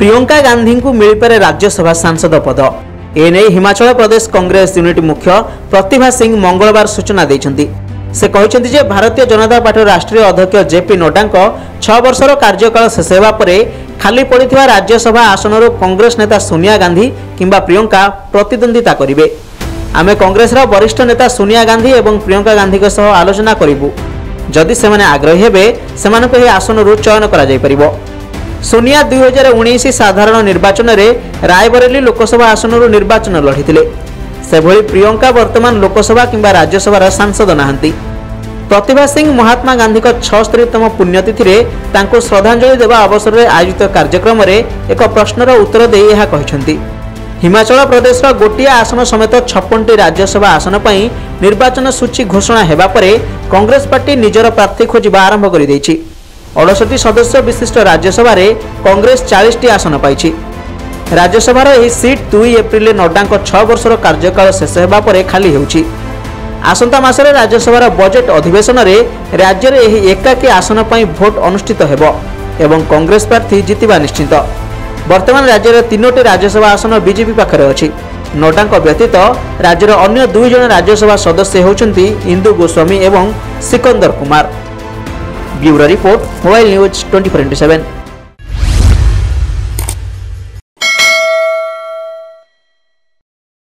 प्रियंका गांधी को मिलपारे राज्यसभा सांसद पद। एने हिमाचल प्रदेश कांग्रेस यूनिट मुख्य प्रतिभा सिंह मंगलवार सूचना देइछन्ति। से कहते जे भारतीय जनता पार्टी राष्ट्रीय अध्यक्ष जेपी नड्डा 6 वर्षर कार्यकाल शेष होगा परे खाली पड़िथिबा राज्यसभा आसनरू कांग्रेस नेता सोनिया गांधी किंबा प्रियंका प्रतिद्वंदिता करिवे। आमे कांग्रेस वरिष्ठ नेता सोनिया गांधी एवं प्रियंका गांधी के सह आलोचना करिबु। जदि सेमाने आग्रही हेबे सेमानकु एही आसनरू चयन करा जाय परिबो। सोनिया 2019 साधारण निर्वाचन में रायबरेली लोकसभा आसनरू निर्वाचन लड़िथिले। सेभଳି प्रियंका वर्तमान लोकसभा किंबा राज्यसभा सांसद नाहंती। प्रतिभा सिंह महात्मा गांधी 76तम पुण्यतिथि में श्रद्धांजलि देवा अवसर में आयोजित कार्यक्रम में एक प्रश्नर उत्तर दे यह कहते हिमाचल प्रदेश गोटे आसन समेत 56टी राज्यसभा आसन पर निर्वाचन सूची घोषणा होगा पर कांग्रेस पार्टी निजर प्रार्थी खोजा आरंभ कर 68 सदस्य विशिष्ट राज्यसभा कांग्रेस 40टी आसन पाई। राज्यसभार यह सीट 2 एप्रिल नड्डा 6 वर्षर कार्यकाल शेष होगा पर खाली होउछि। आसंता मासरे राज्यसभार बजेट अधिवेशन में राज्य में यह एकाकी आसन पर भोट अनुष्ठित हेबो एवं कांग्रेस प्रार्थी जितिबा निश्चित। वर्तमान राज्य में 3टी राज्यसभा आसन बीजेपी पाखरे अछि। नड्डा व्यतीत राज्यर अन्य 2 जन राज्यसभा सदस्य होउछन्ति इंदु गोस्वामी एवं Sikandar Kumar. Bureau report mobile news 24/7।